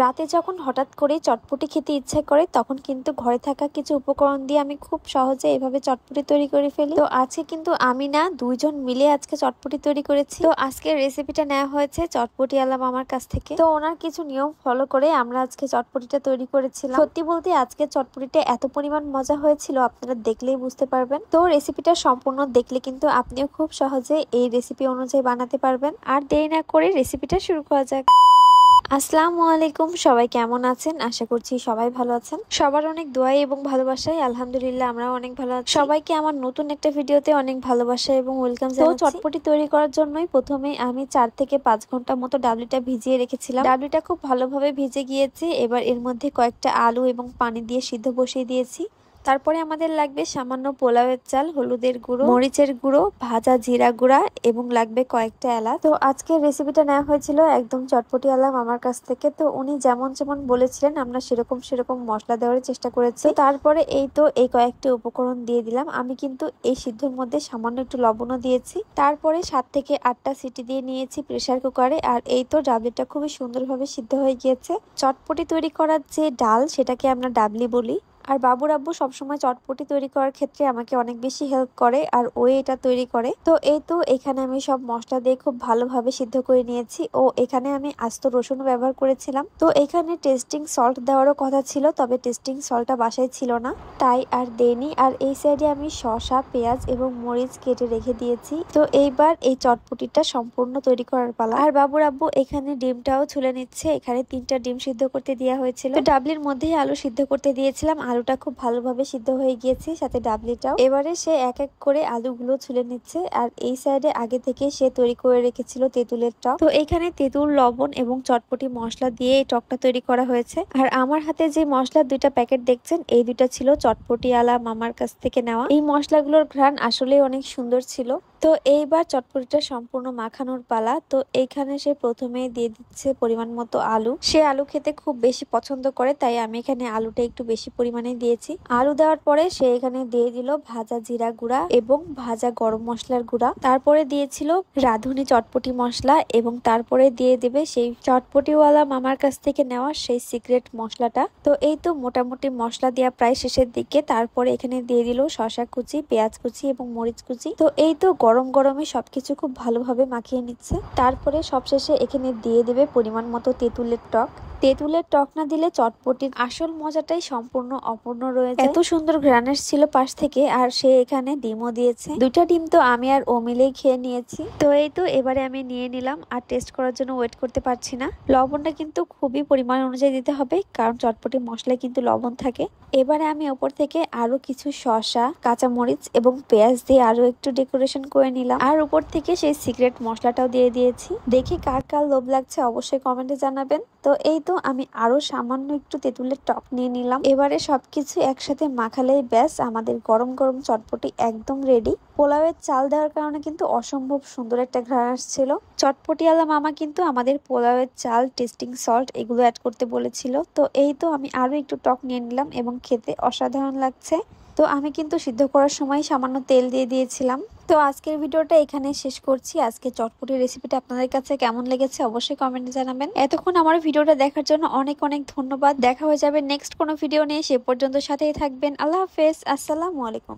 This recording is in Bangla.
রাতে যখন হঠাৎ করে চটপটি খেতে ইচ্ছা করে তখন কিন্তু ঘরে থাকা কিছু উপকরণ দিয়ে আমি খুব সহজে এভাবে চটপটি তৈরি করে ফেলি। তো আজকে কিন্তু আমি না দুইজন মিলে আজকে চটপটি তৈরি করেছি। তো আজকে রেসিপিটা নেওয়া হয়েছে চটপটি আলা মামার কাছ থেকে। তো ওনার কিছু নিয়ম ফলো করে আমরা আজকে চটপটিটা তৈরি করেছিলাম। সত্যি বলতে আজকে চটপটিটা এত পরিমাণ মজা হয়েছিল আপনারা দেখলেই বুঝতে পারবেন। তো রেসিপিটা সম্পূর্ণ দেখলে কিন্তু আপনিও খুব সহজে এই রেসিপি অনুযায়ী বানাতে পারবেন। আর দেরি না করে রেসিপিটা শুরু করা যাক। আসসালামু আলাইকুম, সবাই কেমন আছেন? আশা করছি সবাই ভালো আছেন। সবার অনেক দোয়াই এবং ভালোবাসায় আলহামদুলিল্লাহ আমরাও অনেক ভালো আছি। সবাইকে আমার নতুন একটা ভিডিওতে অনেক ভালোবাসা এবং ওয়েলকাম জানাচ্ছি। তো চটপটি তৈরি করার জন্যই প্রথমে আমি 4 থেকে 5 ঘন্টা মতো ডাবলিটা ভিজিয়ে রেখেছিলাম। ডাবলিটা খুব ভালোভাবে ভিজে গিয়েছে। এবার এর মধ্যে কয়েকটা আলু এবং পানি দিয়ে সিদ্ধ বসিয়ে দিয়েছি। তারপরে আমাদের লাগবে সামান্য পোলাওয়ের চাল, হলুদের গুঁড়ো, মরিচের গুঁড়ো, ভাজা জিরা গুঁড়া এবং লাগবে কয়েকটা এলাচ। তো আজকের রেসিপিটা নেওয়া হয়েছিল একদম চটপটি আলা মামার কাছ থেকে। তো উনি যেমন যেমন বলেছিলেন আমরা সেরকম মশলা দেওয়ার চেষ্টা করেছি। তারপরে এই কয়েকটি উপকরণ দিয়ে দিলাম। আমি কিন্তু এই সিদ্ধর মধ্যে সামান্য একটু লবণও দিয়েছি। তারপরে 7 থেকে 8টা সিটি দিয়ে নিয়েছি প্রেসার কুকারে। আর ডাবলিটা খুবই সুন্দরভাবে সিদ্ধ হয়ে গিয়েছে। চটপটি তৈরি করার যে ডাল সেটাকে আমরা ডাবলি বলি। আর বাবুর আব্বু সবসময় চটপটি তৈরি করার ক্ষেত্রে আমাকে অনেক বেশি হেল্প করে আর ও এটা তৈরি করে। তো এখানে আমি সব মশলা দিয়ে খুব ভালোভাবে সিদ্ধ করে নিয়েছি। ও এখানে আমি আস্ত রসুন ব্যবহার করেছিলাম। তো এখানে টেস্টিং সল্ট দেওয়ারও কথা ছিল, তবে টেস্টিং সল্টটা বাসায় ছিল না, তাই আর দেইনি। আর এই সাইডে আমি শসা, পেঁয়াজ এবং মরিচ কেটে রেখে দিয়েছি। তো এইবার এই চটপটিটা সম্পূর্ণ তৈরি করার পালা। আর বাবুর আব্বু এখানে ডিমটাও ছুলে নিচ্ছে। এখানে 3টা ডিম সিদ্ধ করতে দেওয়া হয়েছিল। তো ডাবলির মধ্যেই আলু সিদ্ধ করতে দিয়েছিলাম। আলুটা খুব ভালোভাবে সিদ্ধ হয়ে গিয়েছে, সাথে ডাবলিটাও। এবারে সে এক এক করে আলুগুলো ছুলে নিচ্ছে। আর এই সাইডে আগে থেকে সে তৈরি করে রেখেছিল তেঁতুলের টক। তো এখানে তেঁতুল, লবণ এবং চটপটি মশলা দিয়ে এই টকটা তৈরি করা হয়েছে। আর আমার হাতে যে মশলার 2টা প্যাকেট দেখছেন, এই 2টা ছিল চটপটি আলা মামার কাছ থেকে নেওয়া। এই মশলাগুলোর ঘ্রাণ আসলে অনেক সুন্দর ছিল। তো এইবার চটপটিটা সম্পূর্ণ মাখানোর পালা। তো এইখানে সে প্রথমে দিয়ে দিচ্ছে পরিমাণ মতো আলু। সে আলু খেতে খুব বেশি পছন্দ করে, তাই আমি এখানে আলুটা একটু বেশি পরিমাণে দিয়েছি। আলু দেওয়ার পরে সে এখানে দিয়ে দিল ভাজা জিরা গুঁড়া এবং ভাজা গরম মশলার গুঁড়া। তারপরে দিয়েছিল রাঁধুনি চটপটি মশলা এবং তারপরে দিয়ে দেবে সেই চটপটিওয়ালা মামার কাছ থেকে নেওয়া সেই সিক্রেট মশলাটা। তো মোটামুটি মশলা দেওয়া প্রায় শেষের দিকে। তারপরে এখানে দিয়ে দিল শসা কুচি, পেঁয়াজ কুচি এবং মরিচ কুচি। তো গরম গরমে সবকিছু খুব ভালোভাবে মাখিয়ে নিচ্ছে। তারপরে সবশেষে এখানে দিয়ে দেবে পরিমাণ মতো তেঁতুলের টক। তেঁতুলের টক না দিলে চটপটির আসল মজাটাই সম্পূর্ণ অপূর্ণ রয়ে যায়। এত সুন্দর ঘ্রাণেস ছিল পাশ থেকে। আর সে এখানে ডিমও দিয়েছে। 2টা ডিম তো আমি আর ও মিলেই খেয়ে নিয়েছি। তো এবারে আমি নিয়ে নিলাম আর টেস্ট করার জন্য ওয়েট করতে পারছি না। লবণটা কিন্তু খুবই পরিমাণ অনুযায়ী দিতে হবে, কারণ চটপটি মশলায় কিন্তু লবণ থাকে। এবারে আমি ওপর থেকে আরো কিছু শসা, কাঁচামরিচ এবং পেঁয়াজ দিয়ে আরো একটু ডেকোরেশন করে নিলাম। আর উপর থেকে সেই সিক্রেট মশলাটাও দিয়ে দিয়েছি। দেখি কার কার লোভ লাগছে অবশ্যই কমেন্টে জানাবেন। তো আমি আরো সামান্য একটু তেঁতুলের টক নিয়ে নিলাম। এবারে সবকিছু একসাথে মাখালেই ব্যাস আমাদের গরম গরম চটপটি একদম রেডি। পোলাওয়ের চাল দেওয়ার কারণে কিন্তু অসম্ভব সুন্দর একটা ঘ্রাণ আসছিল। চটপটিওয়ালা মামা কিন্তু আমাদের পোলাওয়ের চাল, টেস্টিং সল্ট এগুলো অ্যাড করতে বলেছিল। তো আমি আরো একটু টক নিয়ে নিলাম এবং খেতে অসাধারণ লাগছে। তো আমি কিন্তু সিদ্ধ করার সময় সামান্য তেল দিয়ে দিয়েছিলাম। তো আজকের ভিডিওটা এখানে শেষ করছি। আজকে চটপটি রেসিপিটা আপনাদের কাছে কেমন লেগেছে অবশ্যই কমেন্টে জানাবেন। এতক্ষণ আমার ভিডিওটা দেখার জন্য অনেক অনেক ধন্যবাদ। দেখা হয়ে যাবে নেক্সট কোনো ভিডিও নিয়ে। সে পর্যন্ত সাথেই থাকবেন। আল্লাহ হাফেজ, আসসালামু আলাইকুম।